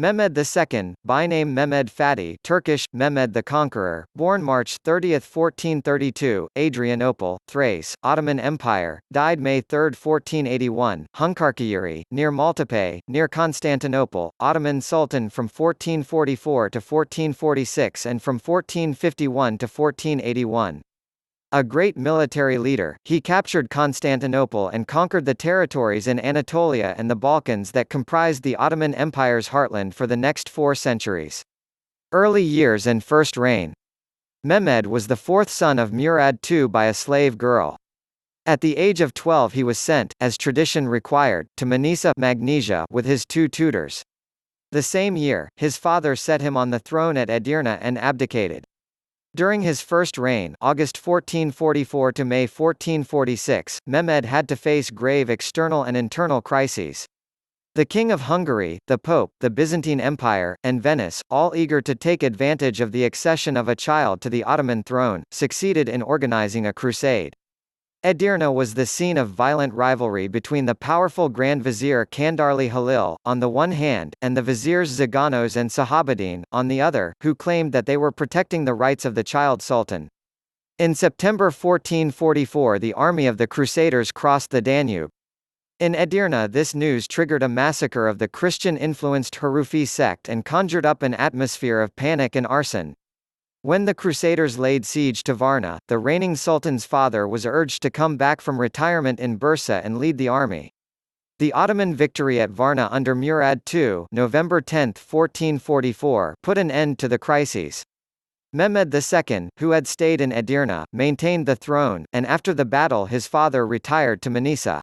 Mehmed II, by name Mehmed Fatih, Turkish, Mehmed the Conqueror, born March 30, 1432, Adrianople, Thrace, Ottoman Empire, died May 3, 1481, Hunkarkayuri, near Maltepe, near Constantinople, Ottoman Sultan from 1444 to 1446 and from 1451 to 1481. A great military leader, he captured Constantinople and conquered the territories in Anatolia and the Balkans that comprised the Ottoman Empire's heartland for the next 4 centuries. Early years and first reign. Mehmed was the fourth son of Murad II by a slave girl. At the age of 12 he was sent, as tradition required, to Manisa Magnesia with his 2 tutors. The same year, his father set him on the throne at Edirne and abdicated. During his first reign, August 1444 to May 1446, Mehmed had to face grave external and internal crises. The King of Hungary, the Pope, the Byzantine Empire, and Venice, all eager to take advantage of the accession of a child to the Ottoman throne, succeeded in organizing a crusade. Edirne was the scene of violent rivalry between the powerful Grand Vizier Kandarli Halil, on the one hand, and the viziers Zaganos and Sahabuddin, on the other, who claimed that they were protecting the rights of the child sultan. In September 1444 the army of the Crusaders crossed the Danube. In Edirne this news triggered a massacre of the Christian-influenced Harufi sect and conjured up an atmosphere of panic and arson. When the Crusaders laid siege to Varna, the reigning sultan's father was urged to come back from retirement in Bursa and lead the army. The Ottoman victory at Varna under Murad II, November 10, 1444, put an end to the crises. Mehmed II, who had stayed in Edirne, maintained the throne, and after the battle his father retired to Manisa.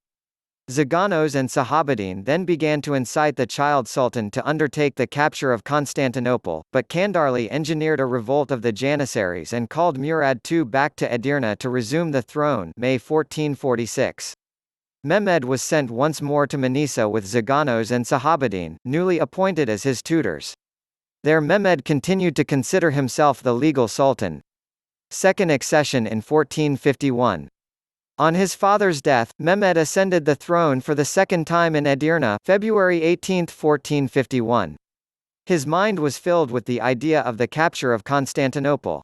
Zaganos and Sahabuddin then began to incite the child sultan to undertake the capture of Constantinople, but Kandarli engineered a revolt of the Janissaries and called Murad II back to Edirne to resume the throne May 1446. Mehmed was sent once more to Manisa with Zaganos and Sahabuddin, newly appointed as his tutors. There Mehmed continued to consider himself the legal sultan. Second accession in 1451. On his father's death, Mehmed ascended the throne for the second time in Edirne, February 18, 1451. His mind was filled with the idea of the capture of Constantinople.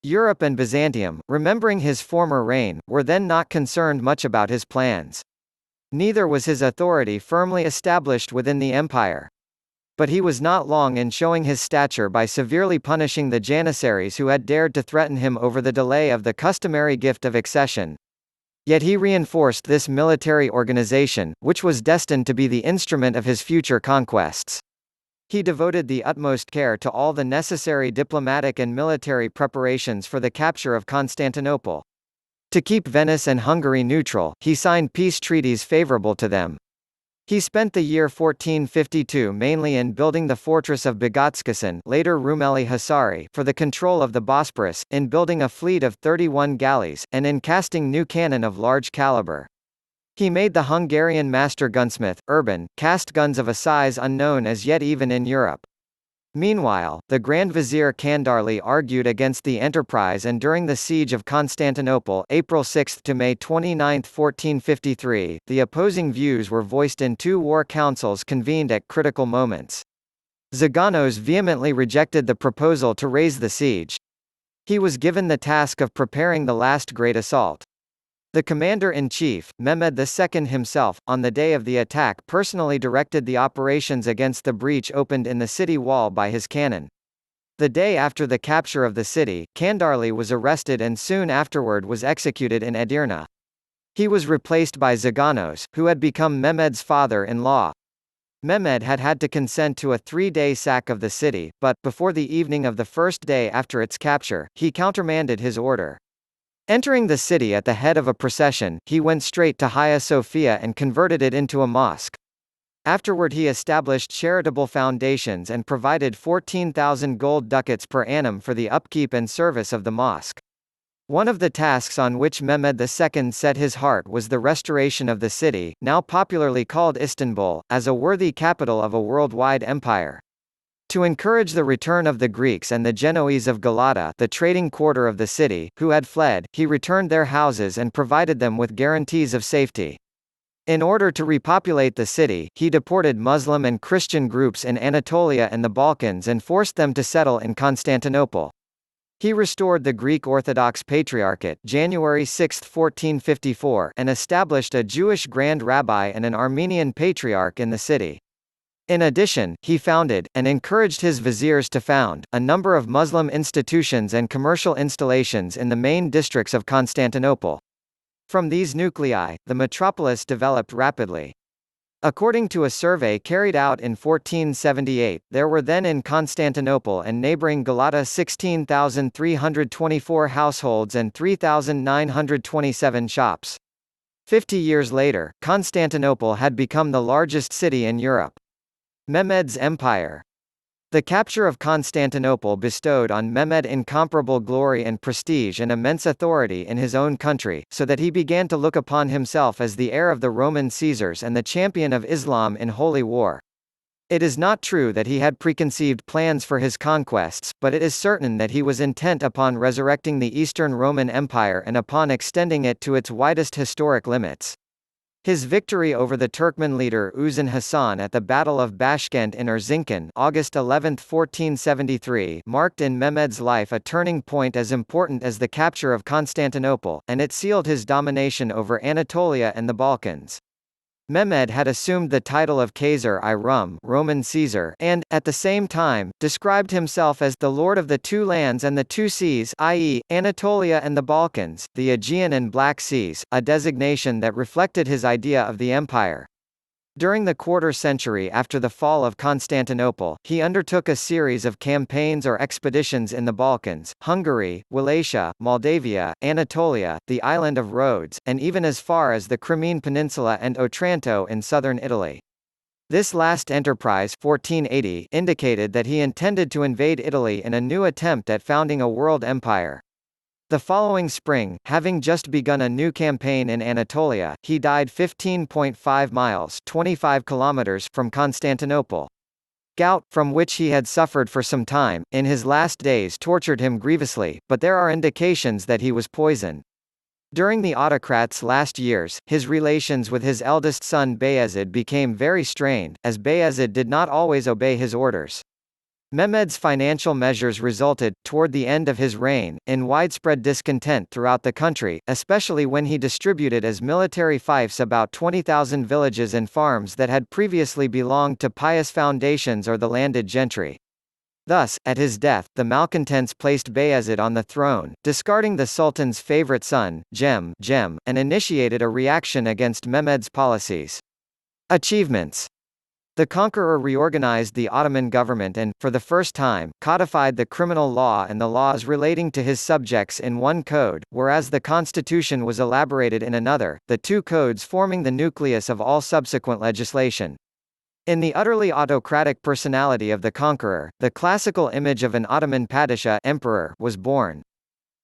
Europe and Byzantium, remembering his former reign, were then not concerned much about his plans. Neither was his authority firmly established within the empire. But he was not long in showing his stature by severely punishing the Janissaries who had dared to threaten him over the delay of the customary gift of accession. Yet he reinforced this military organization, which was destined to be the instrument of his future conquests. He devoted the utmost care to all the necessary diplomatic and military preparations for the capture of Constantinople. To keep Venice and Hungary neutral, he signed peace treaties favorable to them. He spent the year 1452 mainly in building the fortress of Bagatskasan, later Rumeli Hisari, for the control of the Bosporus, in building a fleet of 31 galleys, and in casting new cannon of large caliber. He made the Hungarian master gunsmith, Urban, cast guns of a size unknown as yet even in Europe. Meanwhile, the Grand Vizier Kandarli argued against the enterprise, and during the siege of Constantinople April 6 to May 29, 1453, the opposing views were voiced in 2 war councils convened at critical moments. Zaganos vehemently rejected the proposal to raise the siege. He was given the task of preparing the last great assault. The commander-in-chief, Mehmed II himself, on the day of the attack personally directed the operations against the breach opened in the city wall by his cannon. The day after the capture of the city, Kandarli was arrested and soon afterward was executed in Edirne. He was replaced by Zaganos, who had become Mehmed's father-in-law. Mehmed had had to consent to a 3-day sack of the city, but, before the evening of the first day after its capture, he countermanded his order. Entering the city at the head of a procession, he went straight to Hagia Sophia and converted it into a mosque. Afterward he established charitable foundations and provided 14,000 gold ducats per annum for the upkeep and service of the mosque. One of the tasks on which Mehmed II set his heart was the restoration of the city, now popularly called Istanbul, as a worthy capital of a worldwide empire. To encourage the return of the Greeks and the Genoese of Galata, the trading quarter of the city, who had fled, he returned their houses and provided them with guarantees of safety. In order to repopulate the city, he deported Muslim and Christian groups in Anatolia and the Balkans and forced them to settle in Constantinople. He restored the Greek Orthodox Patriarchate January 6, 1454, and established a Jewish Grand Rabbi and an Armenian Patriarch in the city. In addition, he founded, and encouraged his viziers to found, a number of Muslim institutions and commercial installations in the main districts of Constantinople. From these nuclei, the metropolis developed rapidly. According to a survey carried out in 1478, there were then in Constantinople and neighboring Galata 16,324 households and 3,927 shops. 50 years later, Constantinople had become the largest city in Europe. Mehmed's empire. The capture of Constantinople bestowed on Mehmed incomparable glory and prestige and immense authority in his own country, so that he began to look upon himself as the heir of the Roman Caesars and the champion of Islam in holy war. It is not true that he had preconceived plans for his conquests, but it is certain that he was intent upon resurrecting the Eastern Roman Empire and upon extending it to its widest historic limits. His victory over the Turkmen leader Uzun Hasan at the Battle of Bashkent in Erzincan August 11, 1473 marked in Mehmed's life a turning point as important as the capture of Constantinople, and it sealed his domination over Anatolia and the Balkans. Mehmed had assumed the title of Kaiser I Rum Roman Caesar and, at the same time, described himself as the Lord of the Two Lands and the Two Seas, i.e., Anatolia and the Balkans, the Aegean and Black Seas, a designation that reflected his idea of the empire. During the quarter-century after the fall of Constantinople, he undertook a series of campaigns or expeditions in the Balkans, Hungary, Wallachia, Moldavia, Anatolia, the island of Rhodes, and even as far as the Crimean Peninsula and Otranto in southern Italy. This last enterprise 1480 indicated that he intended to invade Italy in a new attempt at founding a world empire. The following spring, having just begun a new campaign in Anatolia, he died 15.5 miles (25 kilometers) from Constantinople. Gout, from which he had suffered for some time, in his last days tortured him grievously, but there are indications that he was poisoned. During the autocrat's last years, his relations with his eldest son Bayezid became very strained, as Bayezid did not always obey his orders. Mehmed's financial measures resulted, toward the end of his reign, in widespread discontent throughout the country, especially when he distributed as military fiefs about 20,000 villages and farms that had previously belonged to pious foundations or the landed gentry. Thus, at his death, the malcontents placed Bayezid on the throne, discarding the Sultan's favorite son, Jem, and initiated a reaction against Mehmed's policies. Achievements. The conqueror reorganized the Ottoman government and, for the first time, codified the criminal law and the laws relating to his subjects in one code, whereas the constitution was elaborated in another, the two codes forming the nucleus of all subsequent legislation. In the utterly autocratic personality of the conqueror, the classical image of an Ottoman padishah emperor was born.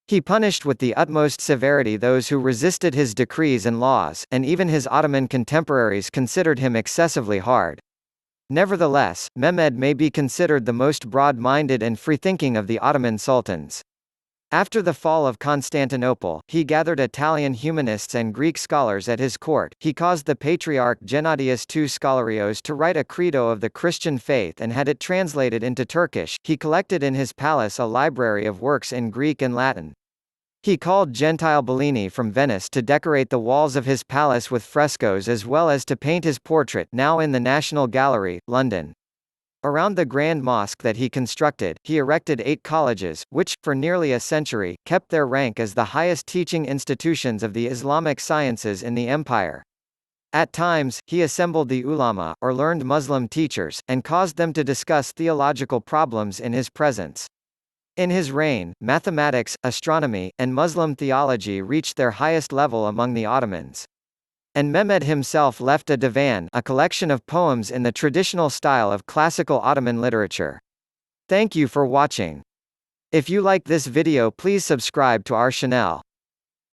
He punished with the utmost severity those who resisted his decrees and laws, and even his Ottoman contemporaries considered him excessively hard. Nevertheless, Mehmed may be considered the most broad-minded and free-thinking of the Ottoman sultans. After the fall of Constantinople, he gathered Italian humanists and Greek scholars at his court. He caused the patriarch Gennadius II Scholarios to write a credo of the Christian faith and had it translated into Turkish. He collected in his palace a library of works in Greek and Latin. He called Gentile Bellini from Venice to decorate the walls of his palace with frescoes as well as to paint his portrait, now in the National Gallery, London. Around the Grand Mosque that he constructed, he erected 8 colleges, which, for nearly a century, kept their rank as the highest teaching institutions of the Islamic sciences in the empire. At times, he assembled the ulama, or learned Muslim teachers, and caused them to discuss theological problems in his presence. In his reign, mathematics, astronomy, and Muslim theology reached their highest level among the Ottomans. And Mehmed himself left a divan, a collection of poems in the traditional style of classical Ottoman literature. Thank you for watching. If you like this video, please subscribe to our channel.